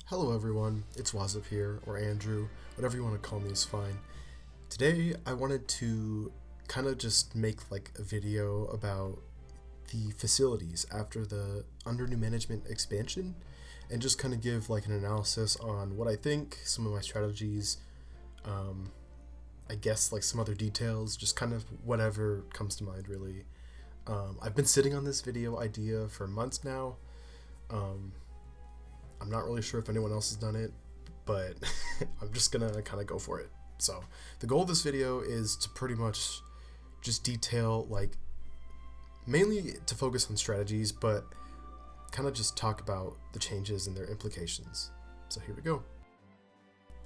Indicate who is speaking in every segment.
Speaker 1: Hello everyone, it's Wazzup here, or Andrew, whatever you want to call me is fine. Today I wanted to kind of just make like a video about the facilities after the under new management expansion and just kind of give like an analysis on what I think, some of my strategies, I guess like some other details, just kind of whatever comes to mind really. I've been sitting on this video idea for months now. I'm not really sure if anyone else has done it, but I'm just gonna kind of go for it. So the goal of this video is to pretty much just detail, like, mainly to focus on strategies, but kind of just talk about the changes and their implications. So here we go.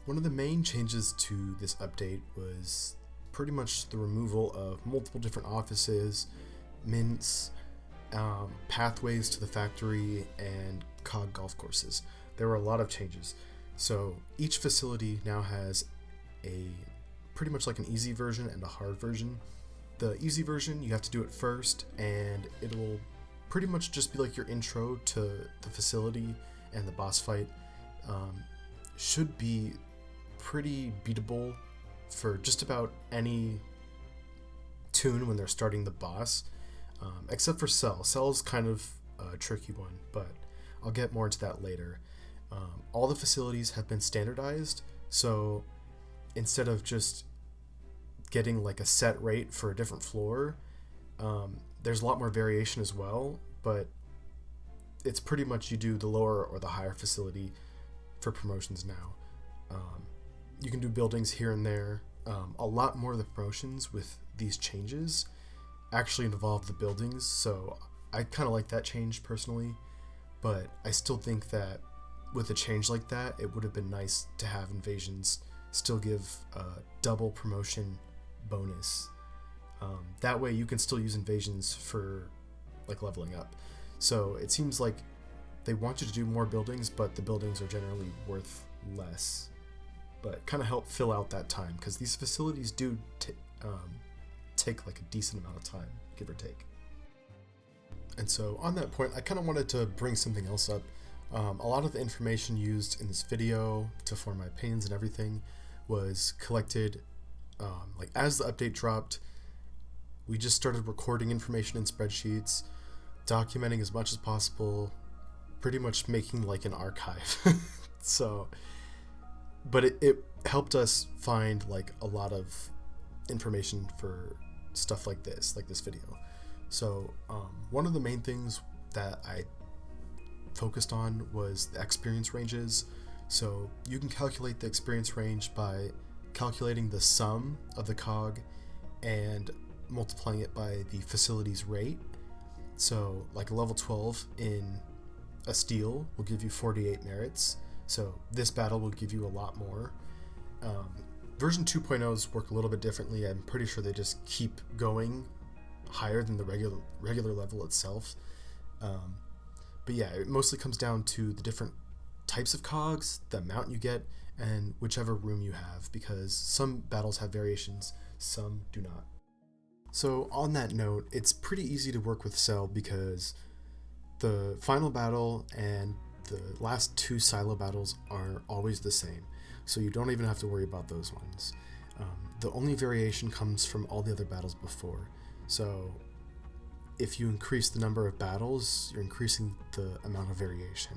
Speaker 1: One of the main changes to this update was pretty much the removal of multiple different offices, mints, pathways to the factory, and cog golf courses. There were a lot of changes. So each facility now has a pretty much like an easy version and a hard version. The easy version, you have to do it first, and it will pretty much just be like your intro to the facility and the boss fight. Should be pretty beatable for just about any toon when they're starting the boss. Except for Cell. Cell's kind of a tricky one, but I'll get more into that later. All the facilities have been standardized, so instead of just getting like a set rate for a different floor, there's a lot more variation as well, but it's pretty much you do the lower or the higher facility for promotions now. You can do buildings here and there. A lot more of the promotions with these changes actually involve the buildings, so I kind of like that change personally, but I still think that with a change like that, it would have been nice to have invasions still give a double promotion bonus. That way you can still use invasions for like leveling up. So it seems like they want you to do more buildings, but the buildings are generally worth less, but kind of help fill out that time, because these facilities do take like a decent amount of time, give or take. And so on that point, I kind of wanted to bring something else up. A lot of the information used in this video to form my opinions and everything was collected like as the update dropped. We just started recording information in spreadsheets, documenting as much as possible, pretty much making like an archive. So, but it helped us find like a lot of information for stuff like this video. So one of the main things that I focused on was the experience ranges. So you can calculate the experience range by calculating the sum of the cog and multiplying it by the facility's rate. So like a level 12 in a steel will give you 48 merits, so this battle will give you a lot more. Version 2.0s work a little bit differently. I'm pretty sure they just keep going higher than the regular level itself. But yeah, it mostly comes down to the different types of cogs, the amount you get, and whichever room you have, because some battles have variations, some do not. So on that note, it's pretty easy to work with Cell because the final battle and the last two silo battles are always the same, so you don't even have to worry about those ones. The only variation comes from all the other battles before. So if you increase the number of battles, you're increasing the amount of variation.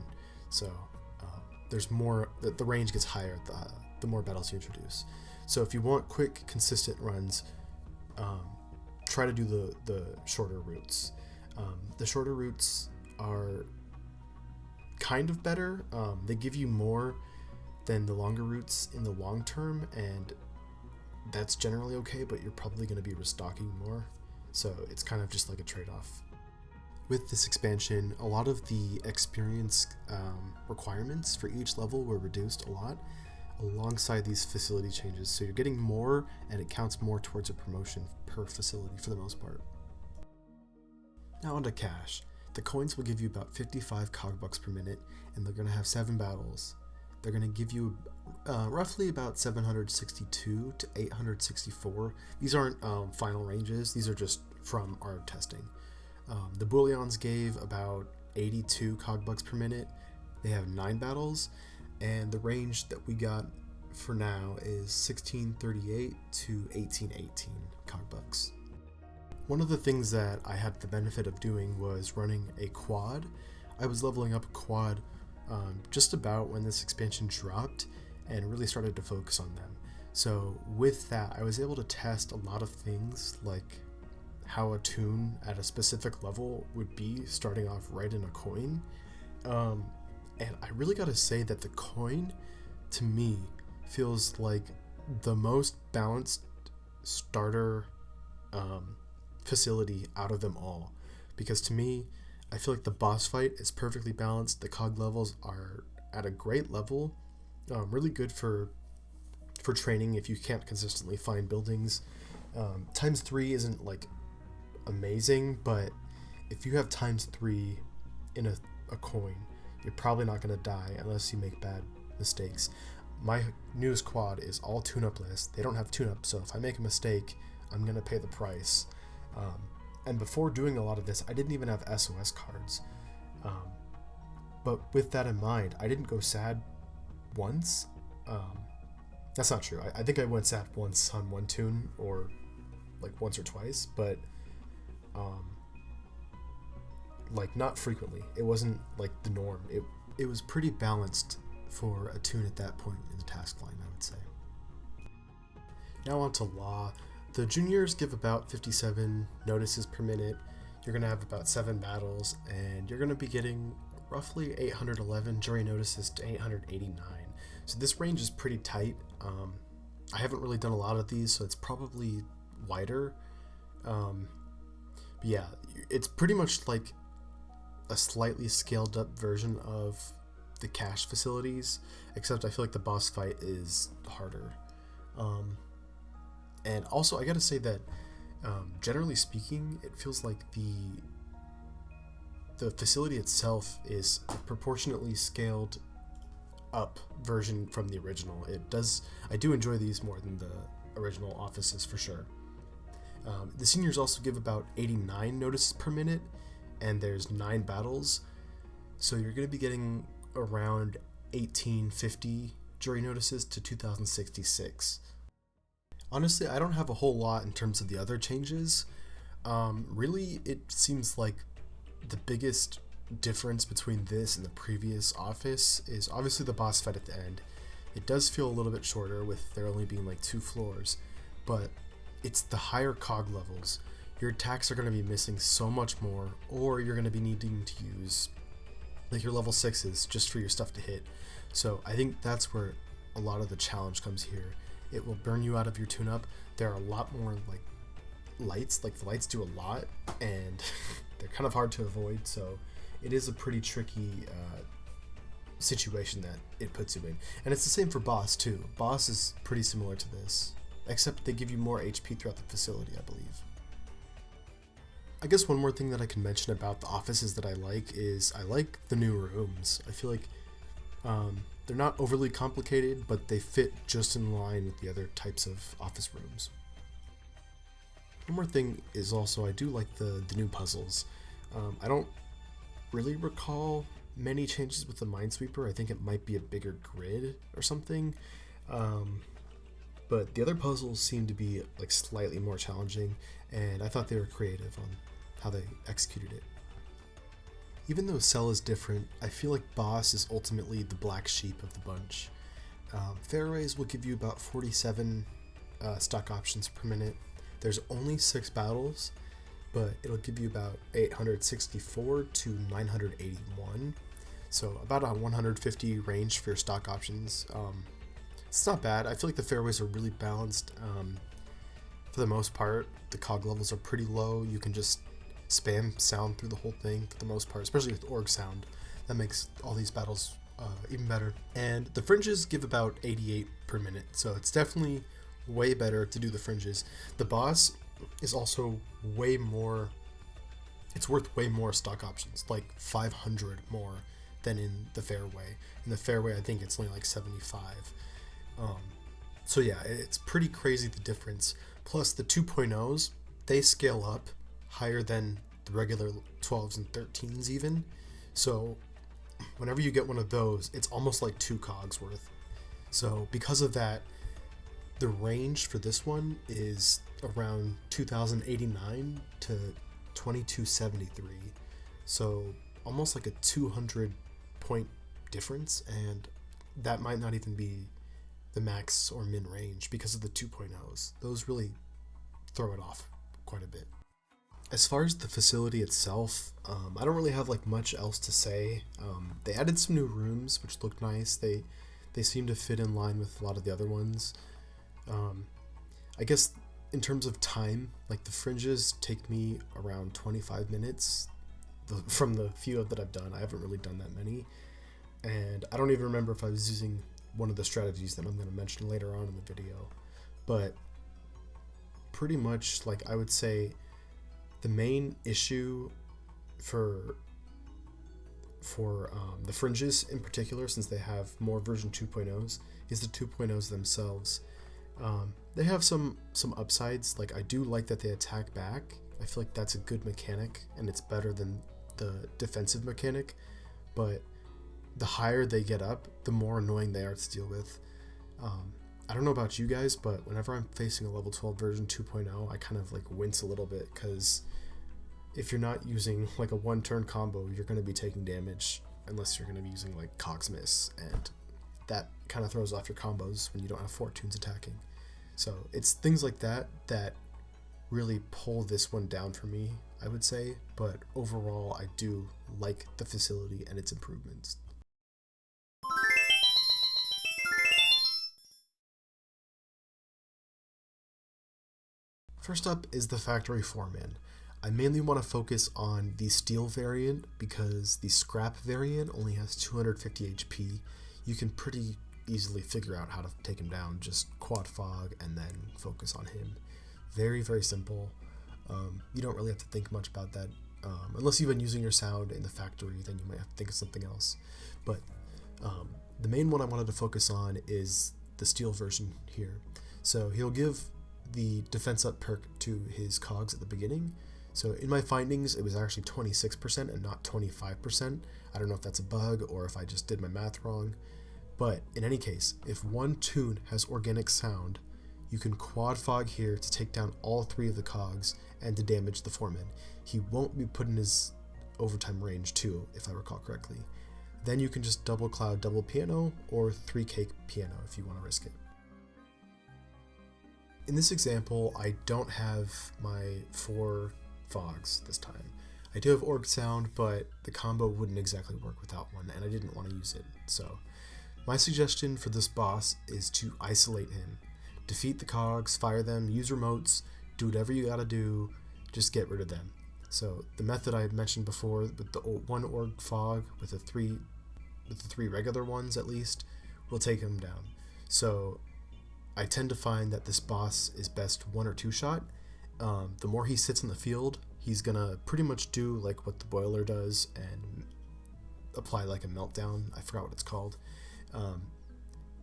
Speaker 1: So there's more, the range gets higher the more battles you introduce. So if you want quick, consistent runs, try to do the shorter routes. The shorter routes are kind of better. They give you more than the longer routes in the long term, and that's generally okay, but you're probably going to be restocking more. So it's kind of just like a trade-off. With this expansion, a lot of the experience requirements for each level were reduced a lot alongside these facility changes. So you're getting more, and it counts more towards a promotion per facility for the most part. Now onto cash. The coins will give you about 55 cog bucks per minute, and they're going to have 7 battles. They're going to give you roughly about 762 to 864. These aren't final ranges, these are just from our testing. The Booleans gave about 82 cog bucks per minute. They have 9 battles, and the range that we got for now is 1638 to 1818 cog bucks. One of the things that I had the benefit of doing was running a quad. I was leveling up a quad just about when this expansion dropped and really started to focus on them. So with that, I was able to test a lot of things, like how a toon at a specific level would be starting off right in a coin. And I really gotta say that the coin, to me, feels like the most balanced starter facility out of them all. Because to me, I feel like the boss fight is perfectly balanced. The cog levels are at a great level. Really good for training if you can't consistently find buildings. Times 3 isn't like amazing, but if you have times 3 in a coin, you're probably not going to die unless you make bad mistakes. My newest quad is all tune-up list. They don't have tune-up, so if I make a mistake, I'm going to pay the price. And before doing a lot of this, I didn't even have SOS cards. But with that in mind, I didn't go sad once. That's not true. I think I went sad once on one toon, or like once or twice, but like not frequently. It wasn't like the norm. It was pretty balanced for a toon at that point in the task line, I would say. Now on to law. The juniors give about 57 notices per minute. You're going to have about 7 battles, and you're going to be getting roughly 811 jury notices to 889. So this range is pretty tight. I haven't really done a lot of these, so it's probably wider. But yeah, it's pretty much like a slightly scaled up version of the cash facilities, except I feel like the boss fight is harder. And also, I gotta say that generally speaking, it feels like the facility itself is a proportionately scaled up version from the original. I do enjoy these more than the original offices for sure. The seniors also give about 89 notices per minute, and there's 9 battles, so you're going to be getting around 1850 jury notices to 2066. Honestly, I don't have a whole lot in terms of the other changes. Really, it seems like the biggest difference between this and the previous office is obviously the boss fight at the end. It does feel a little bit shorter with there only being like 2 floors, but it's the higher cog levels. Your attacks are going to be missing so much more, or you're going to be needing to use like your level 6s just for your stuff to hit. So I think that's where a lot of the challenge comes here. It will burn you out of your tune-up. There are a lot more like lights, like the lights do a lot, and they're kind of hard to avoid, so it is a pretty tricky situation that it puts you in. And it's the same for boss too. Boss is pretty similar to this, except they give you more HP throughout the facility, I believe. I guess one more thing that I can mention about the offices that I like is I like the new rooms. I feel like they're not overly complicated, but they fit just in line with the other types of office rooms. One more thing is also I do like the new puzzles. I don't really recall many changes with the Minesweeper. I think it might be a bigger grid or something. But the other puzzles seem to be like slightly more challenging, and I thought they were creative on how they executed it. Even though Cell is different, I feel like Boss is ultimately the black sheep of the bunch. Fairways will give you about 47 stock options per minute. There's only 6 battles, but it'll give you about 864 to 981. So about a 150 range for your stock options. It's not bad. I feel like the fairways are really balanced. For the most part, the cog levels are pretty low. You can just spam sound through the whole thing for the most part, especially with org sound. That makes all these battles even better. And the fringes give about 88 per minute, so it's definitely way better to do the fringes. The boss is also way more, it's worth way more stock options, like 500 more than in the fairway. In the fairway, I think it's only like 75. So yeah, it's pretty crazy the difference. Plus the 2.0s, they scale up higher than the regular 12s and 13s even. So whenever you get one of those, it's almost like 2 cogs worth. So because of that, the range for this one is around 2089 to 2273. So almost like a 200 point difference, and that might not even be the max or min range because of the 2.0s. Those really throw it off quite a bit. As far as the facility itself, I don't really have like much else to say. They added some new rooms which looked nice. They seem to fit in line with a lot of the other ones. I guess in terms of time, like the fringes take me around 25 minutes from the few that I've done. I haven't really done that many, and I don't even remember if I was using one of the strategies that I'm going to mention later on in the video. But pretty much, like, I would say the main issue for the fringes in particular, since they have more version 2.0s, is the 2.0s themselves. They have some upsides. Like, I do like that they attack back. I feel like that's a good mechanic, and it's better than the defensive mechanic, but the higher they get up, the more annoying they are to deal with. I don't know about you guys, but whenever I'm facing a level 12 version 2.0, I kind of like wince a little bit, because if you're not using like a 1-turn combo, you're going to be taking damage unless you're going to be using like Cogsmiss, and that kind of throws off your combos when you don't have Fortunes attacking. So it's things like that that really pull this one down for me, I would say, but overall I do like the facility and its improvements. First up is the Factory Foreman. I mainly want to focus on the Steel variant because the Scrap variant only has 250 HP. You can pretty easily figure out how to take him down, just quad fog and then focus on him. Very, very simple. You don't really have to think much about that. Unless you've been using your sound in the factory, then you might have to think of something else. But the main one I wanted to focus on is the Steel version here. So he'll give the defense up perk to his cogs at the beginning. So in my findings, it was actually 26% and not 25%. I don't know if that's a bug or if I just did my math wrong. But in any case, if one toon has organic sound, you can quad fog here to take down all 3 of the cogs and to damage the foreman. He won't be put in his overtime range too, if I recall correctly. Then you can just double cloud, double piano, or 3 cake piano if you want to risk it. In this example, I don't have my 4 fogs this time. I do have org sound, but the combo wouldn't exactly work without one, and I didn't want to use it. So my suggestion for this boss is to isolate him. Defeat the cogs, fire them, use remotes, do whatever you gotta do, just get rid of them. So the method I had mentioned before with the 1 org fog with the 3 regular ones at least will take him down. So I tend to find that this boss is best 1 or 2 shot. The more he sits in the field, he's gonna pretty much do like what the boiler does and apply like a meltdown. I forgot what it's called.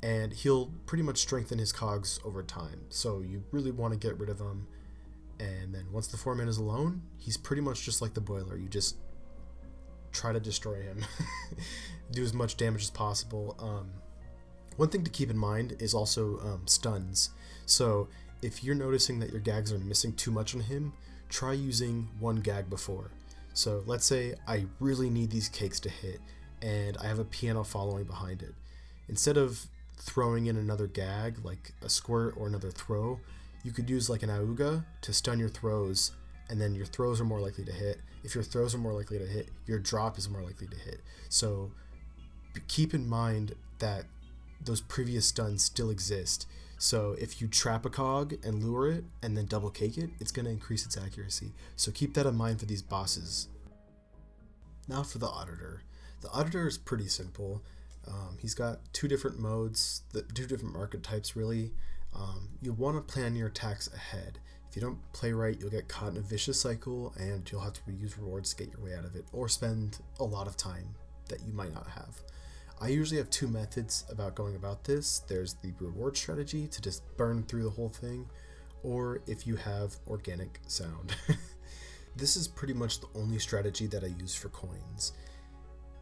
Speaker 1: And he'll pretty much strengthen his cogs over time. So you really want to get rid of him. And then once the foreman is alone, he's pretty much just like the boiler. You just try to destroy him. Do as much damage as possible. One thing to keep in mind is also stuns. So if you're noticing that your gags are missing too much on him, try using 1 gag before. So let's say I really need these cakes to hit and I have a piano following behind it. Instead of throwing in another gag like a squirt or another throw, you could use like an auga to stun your throws, and then your throws are more likely to hit. If your throws are more likely to hit, your drop is more likely to hit. So keep in mind that those previous stuns still exist. So if you trap a cog and lure it and then double cake it, it's going to increase its accuracy. So keep that in mind for these bosses. Now for the Auditor. The Auditor is pretty simple. He's got 2 different modes, 2 different market types really. You'll want to plan your attacks ahead. If you don't play right, you'll get caught in a vicious cycle and you'll have to reuse rewards to get your way out of it, or spend a lot of time that you might not have. I usually have 2 methods about going about this. There's the reward strategy to just burn through the whole thing, or if you have organic sound. This is pretty much the only strategy that I use for coins.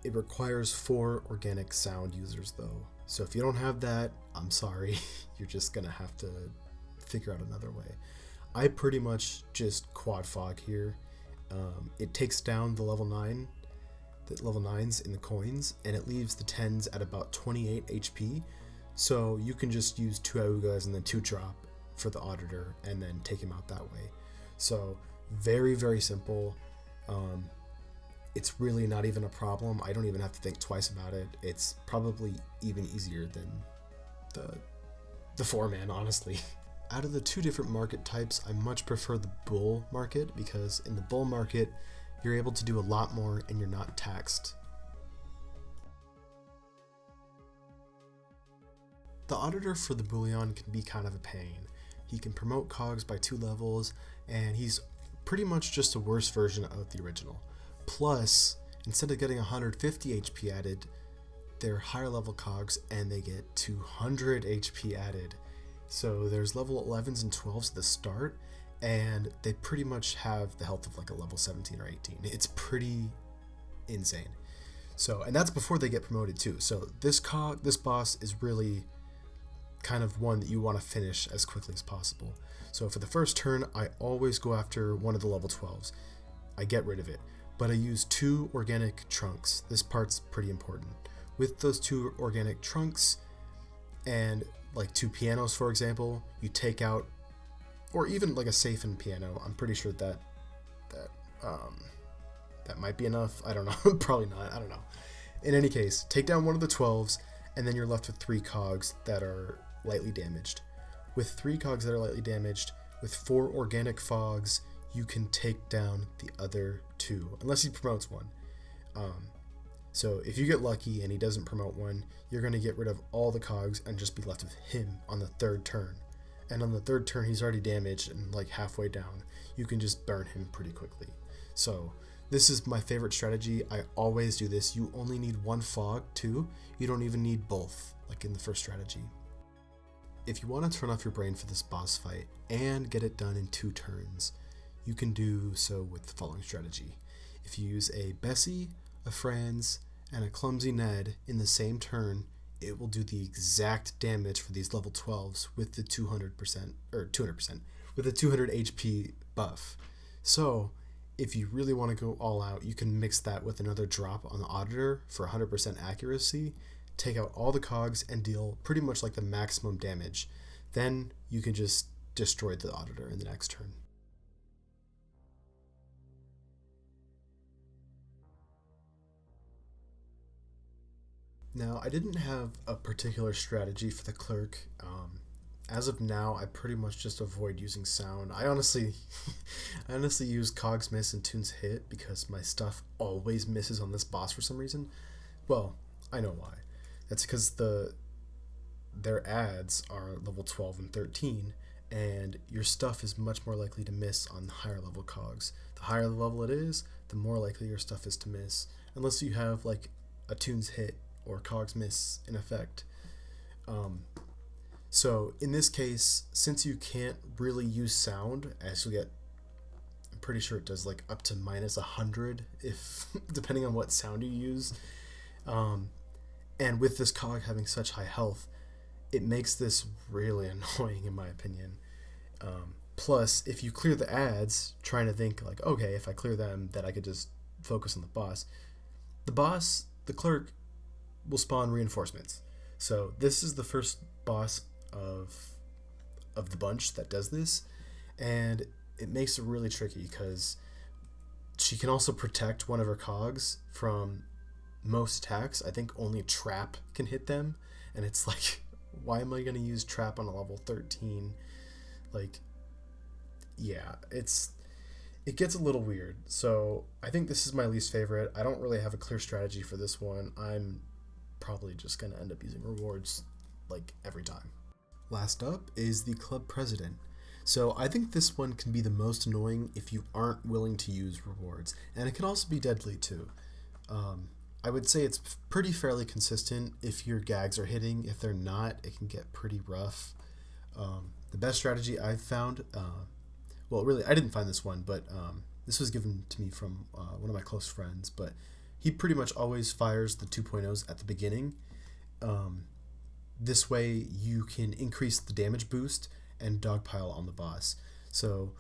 Speaker 1: It requires 4 organic sound users though. So if you don't have that, I'm sorry. You're just gonna have to figure out another way. I pretty much just quad fog here. It takes down the level 9s in the coins, and it leaves the 10s at about 28 HP. So you can just use 2 Augas and then 2 drop for the auditor and then take him out that way. So very, very simple. It's really not even a problem. I don't even have to think twice about it. It's probably even easier than the 4-man, honestly. Out of the 2 different market types, I much prefer the bull market, because in the bull market, you're able to do a lot more and you're not taxed. The auditor for the bullion can be kind of a pain. He can promote cogs by 2 levels, and he's pretty much just a worse version of the original. Plus, instead of getting 150 HP added, they're higher level cogs and they get 200 HP added. So there's level 11s and 12s at the start, and they pretty much have the health of like a level 17 or 18. It's pretty insane. So, and that's before they get promoted too. So this boss is really kind of one that you want to finish as quickly as possible. So for the first turn, I always go after one of the level 12s. I get rid of it, but I use 2 organic trunks. This part's pretty important. With those 2 organic trunks and like 2 pianos, for example, you take out, or even like a safe and piano. I'm pretty sure that might be enough. I don't know. Probably not. I don't know. In any case, take down one of the 12s, and then you're left with 3 cogs that are lightly damaged. With 3 cogs that are lightly damaged, with 4 organic fogs, you can take down the other 2, unless he promotes one. So if you get lucky and he doesn't promote one, you're going to get rid of all the cogs and just be left with him on the 3rd turn. And on the 3rd turn, he's already damaged and like halfway down. You can just burn him pretty quickly. So this is my favorite strategy. I always do this. You only need 1 fog too. You don't even need both, like in the first strategy. If you want to turn off your brain for this boss fight and get it done in 2 turns, you can do so with the following strategy. If you use a Bessie, a Franz, and a Clumsy Ned in the same turn, it will do the exact damage for these level 12s with the 200%, with a 200 HP buff. So if you really want to go all out, you can mix that with another drop on the auditor for 100% accuracy, take out all the cogs, and deal pretty much like the maximum damage. Then you can just destroy the auditor in the next turn. Now, I didn't have a particular strategy for the clerk. As of now, I pretty much just avoid using sound. I honestly use cogs miss and tunes hit because my stuff always misses on this boss for some reason. Well, I know why. That's because their ads are level 12 and 13, and your stuff is much more likely to miss on the higher level cogs. The higher the level it is, the more likely your stuff is to miss, unless you have like a tunes hit or cogs miss in effect. So in this case, since you can't really use sound, as you get, I'm pretty sure it does like up to -100 if depending on what sound you use. And with this cog having such high health, it makes this really annoying in my opinion. Plus, if you clear the ads, trying to think like, okay, if I clear them, that I could just focus on the boss. The clerk will spawn reinforcements. So this is the first boss of the bunch that does this, and it makes it really tricky because she can also protect one of her cogs from most attacks. I think only trap can hit them, and it's like, why am I going to use trap on a level 13? Like, yeah, it gets a little weird. So I think this is my least favorite. I don't really have a clear strategy for this one. I'm probably just going to end up using rewards like every time. Last up is the club president. So I think this one can be the most annoying if you aren't willing to use rewards, and it can also be deadly too. I would say it's pretty fairly consistent if your gags are hitting. If they're not, it can get pretty rough. The best strategy I've found, well, really, I didn't find this one, but this was given to me from one of my close friends, but he pretty much always fires the 2.0s at the beginning. This way you can increase the damage boost and dogpile on the boss. So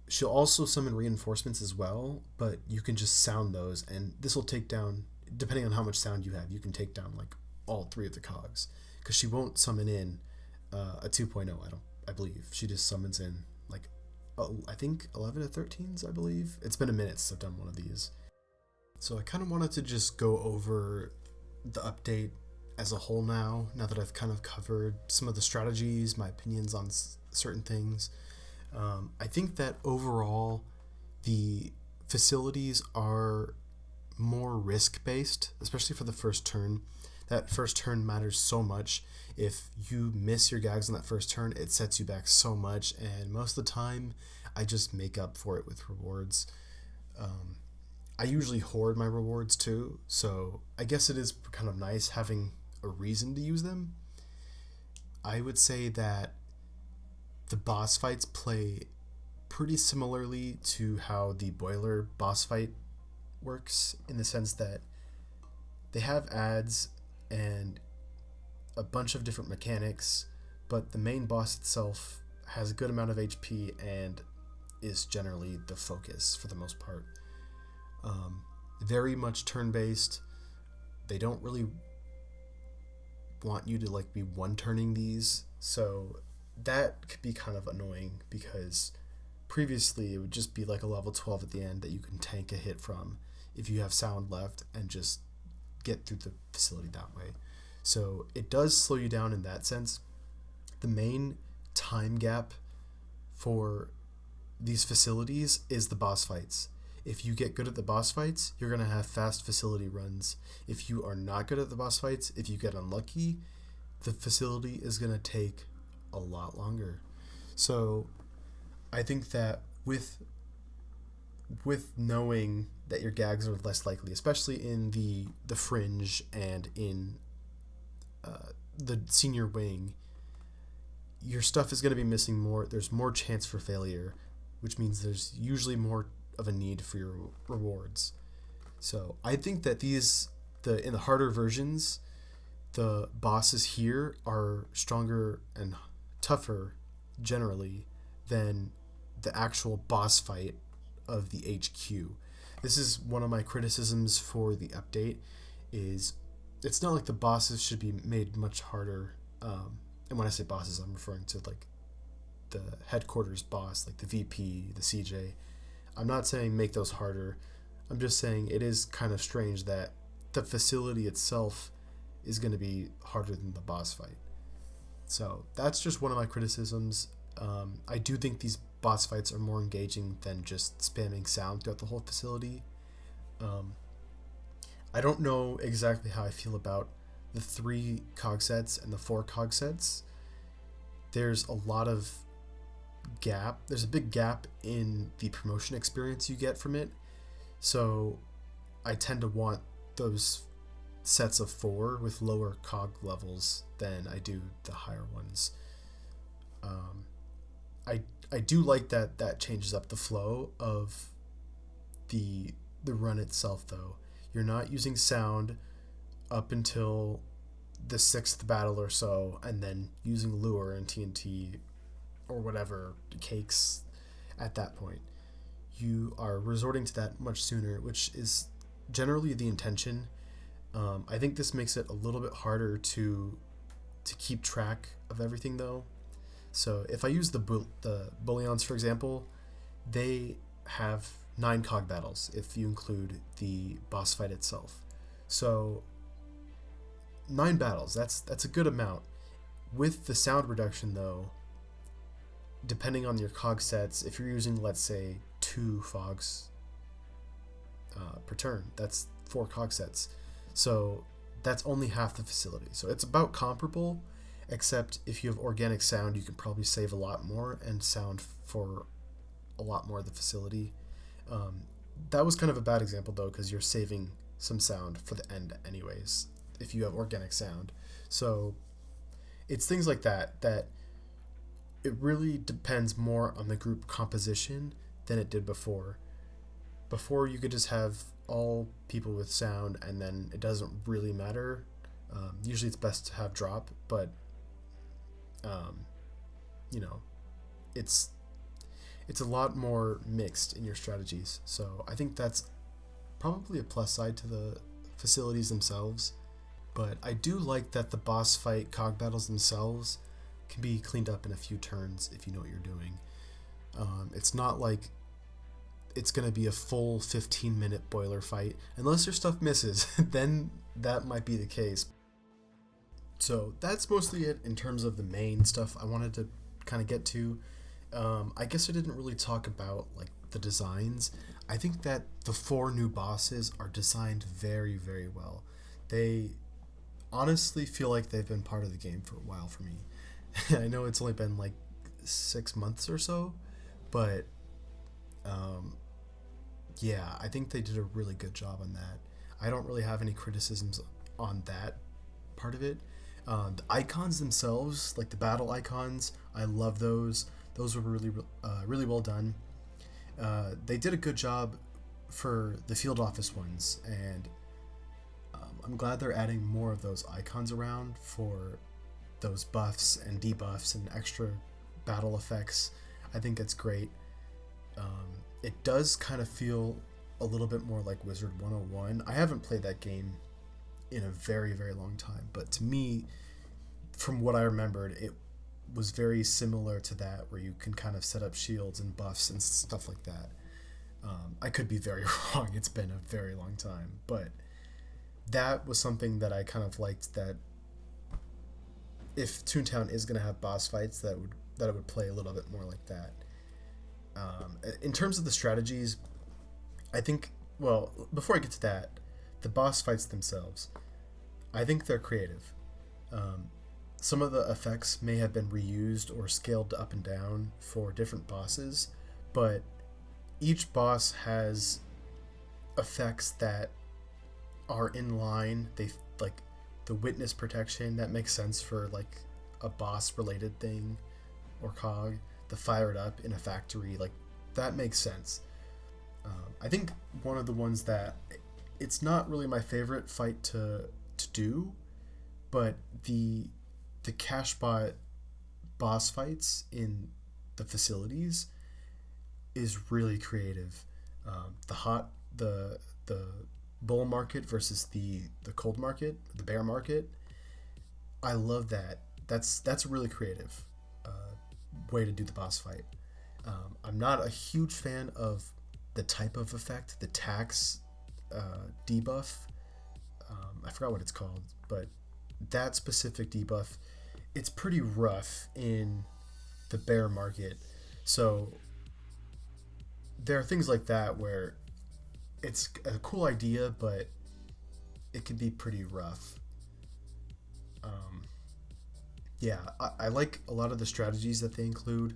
Speaker 1: she'll also summon reinforcements as well, but you can just sound those, and this will take down, depending on how much sound you have, you can take down like all 3 of the cogs, because she won't summon in a 2.0. I believe she just summons in like I think 11 to 13s. I believe it's been a minute since I've done one of these, so I kind of wanted to just go over the update as a whole now that I've kind of covered some of the strategies, my opinions on certain things. I think that overall the facilities are more risk-based, especially for the first turn. That first turn matters so much. If you miss your gags on that first turn, it sets you back so much, and most of the time I just make up for it with rewards. I usually hoard my rewards too, so I guess it is kind of nice having a reason to use them. I would say that the boss fights play pretty similarly to how the boiler boss fight works, in the sense that they have ads and a bunch of different mechanics, but the main boss itself has a good amount of HP and is generally the focus for the most part. Very much turn-based. They don't really want you to like be one-turning these, so that could be kind of annoying, because previously it would just be like a level 12 at the end that you can tank a hit from if you have sound left and just get through the facility that way. So it does slow you down in that sense. The main time gap for these facilities is the boss fights. If you get good at the boss fights, you're going to have fast facility runs. If you are not good at the boss fights, if you get unlucky, the facility is going to take a lot longer. So I think that with knowing that your gags are less likely, especially in the fringe and in the senior wing, your stuff is going to be missing more. There's more chance for failure, which means there's usually more of a need for your rewards. So I think that in the harder versions, the bosses here are stronger and tougher generally than the actual boss fight of the HQ. This is one of my criticisms for the update, is it's not like the bosses should be made much harder. And when I say bosses, I'm referring to like the headquarters boss, like the VP, the CJ. I'm not saying make those harder. I'm just saying it is kind of strange that the facility itself is going to be harder than the boss fight. So that's just one of my criticisms. I do think these boss fights are more engaging than just spamming sound throughout the whole facility. I don't know exactly how I feel about the 3 cog sets and the 4 cog sets. There's a lot of gap. There's a big gap in the promotion experience you get from it. So I tend to want those sets of 4 with lower cog levels than I do the higher ones. I do like that changes up the flow of the run itself, though. You're not using sound up until the 6th battle or so, and then using lure and TNT or whatever cakes at that point. You are resorting to that much sooner, which is generally the intention. I think this makes it a little bit harder to keep track of everything, though. So if I use the bullions, for example, they have 9 cog battles if you include the boss fight itself. So 9 battles, that's a good amount. With the sound reduction, though, depending on your cog sets, if you're using, let's say, 2 fogs per turn, that's 4 cog sets. So that's only half the facility. So it's about comparable, except if you have organic sound, you can probably save a lot more and sound for a lot more of the facility. That was kind of a bad example, though, because you're saving some sound for the end anyways if you have organic sound. So it's things like that it really depends more on the group composition than it did before. Before, you could just have all people with sound, and then it doesn't really matter. Usually it's best to have drop, but you know, it's a lot more mixed in your strategies. So I think that's probably a plus side to the facilities themselves. But I do like that the boss fight cog battles themselves can be cleaned up in a few turns if you know what you're doing. It's not like it's going to be a full 15-minute boiler fight. Unless your stuff misses, then that might be the case. So that's mostly it in terms of the main stuff I wanted to kind of get to. I guess I didn't really talk about like the designs. I think that the 4 new bosses are designed very, very well. They honestly feel like they've been part of the game for a while for me. I know it's only been like 6 months or so, but yeah, I think they did a really good job on that. I don't really have any criticisms on that part of it. The icons themselves, like the battle icons, I love those. Those were really well done. They did a good job for the field office ones, and I'm glad they're adding more of those icons around for those buffs and debuffs and extra battle effects. I think it's great. It does kind of feel a little bit more like Wizard 101. I haven't played that game in a very, very long time, but to me, from what I remembered, it was very similar to that, where you can kind of set up shields and buffs and stuff like that. I could be very wrong. It's been a very long time, but that was something that I kind of liked, that if Toontown is going to have boss fights, that it would play a little bit more like that. In terms of the strategies, I think, well, before I get to that, the boss fights themselves, I think they're creative. Some of the effects may have been reused or scaled up and down for different bosses, but each boss has effects that are in line. They, like the witness protection, that makes sense for like a boss related thing, or cog. The fire it up in a factory, like that makes sense. I think one of the ones that it's not really my favorite fight to do, but the Cashbot boss fights in the facilities is really creative. The bull market versus the cold market, the bear market. I love that. That's really creative way to do the boss fight. I'm not a huge fan of the type of effect, the tax debuff. I forgot what it's called, but that specific debuff, it's pretty rough in the bear market. So there are things like that where it's a cool idea, but it can be pretty rough. Yeah, I like a lot of the strategies that they include.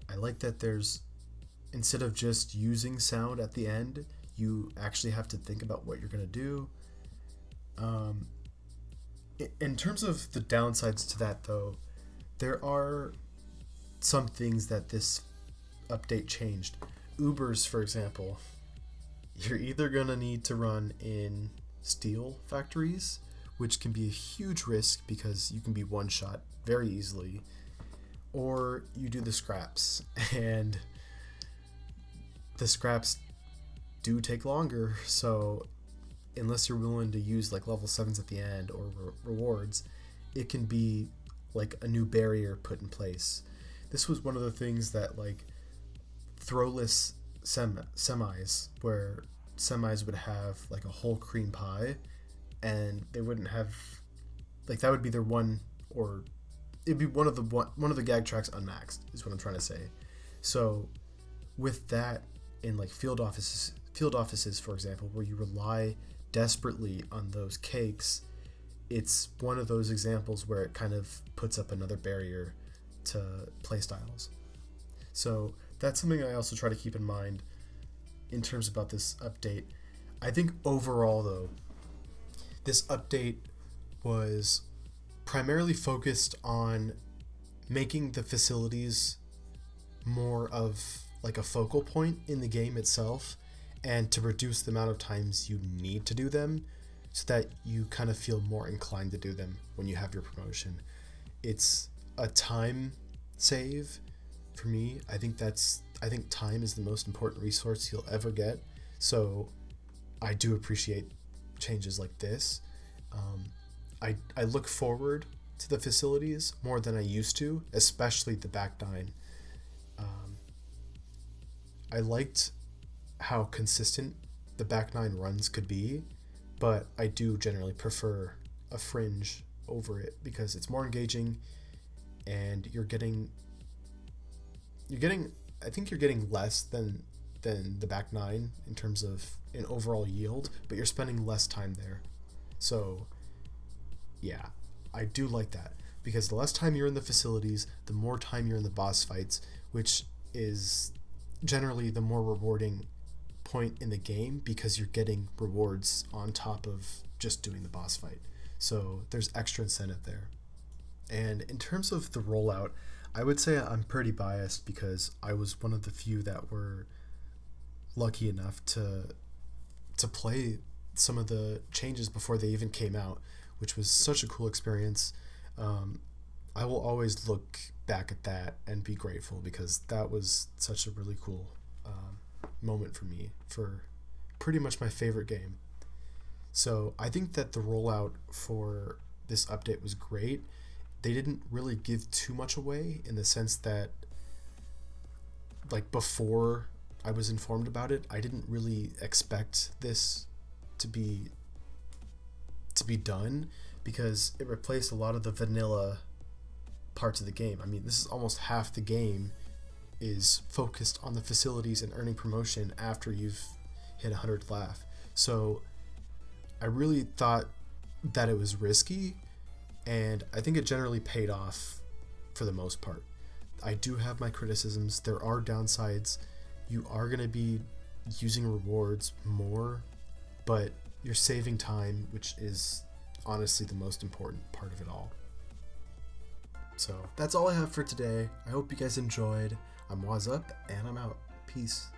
Speaker 1: I like that there's, instead of just using sound at the end, you actually have to think about what you're going to do. In terms of the downsides to that, though, there are some things that this update changed. Ubers, for example, you're either going to need to run in steel factories, which can be a huge risk because you can be one-shot very easily, or you do the scraps, and the scraps do take longer, so unless you're willing to use like level 7s at the end or rewards, it can be like a new barrier put in place. This was one of the things that, like, throwless semis, where semis would have like a whole cream pie, and they wouldn't have, like, that would be their one, or it'd be one of the gag tracks unmaxed, is what I'm trying to say. So with that, in like field offices, for example, where you rely desperately on those cakes, it's one of those examples where it kind of puts up another barrier to playstyles. So that's something I also try to keep in mind in terms about this update. I think overall, though, this update was primarily focused on making the facilities more of like a focal point in the game itself, and to reduce the amount of times you need to do them so that you kind of feel more inclined to do them when you have your promotion. It's a time save for me. I think time is the most important resource you'll ever get. So I do appreciate changes like this. I look forward to the facilities more than I used to, especially the back 9. I liked how consistent the back 9 runs could be, but I do generally prefer a fringe over it because it's more engaging, and you're getting I think you're getting less than the back 9 in terms of an overall yield, but you're spending less time there. So yeah, I do like that, because the less time you're in the facilities, the more time you're in the boss fights, which is generally the more rewarding point in the game because you're getting rewards on top of just doing the boss fight. So there's extra incentive there. And in terms of the rollout, I would say I'm pretty biased because I was one of the few that were lucky enough to play some of the changes before they even came out, which was such a cool experience. I will always look back at that and be grateful because that was such a really cool moment for me for pretty much my favorite game. So I think that the rollout for this update was great. They didn't really give too much away in the sense that, like, before I was informed about it, I didn't really expect this to be done because it replaced a lot of the vanilla parts of the game. I mean, this is almost half the game is focused on the facilities and earning promotion after you've hit 100th laugh. So I really thought that it was risky, and I think it generally paid off for the most part. I do have my criticisms. There are downsides. You are going to be using rewards more, but you're saving time, which is honestly the most important part of it all. So that's all I have for today. I hope you guys enjoyed. I'm Wazzup, and I'm out. Peace.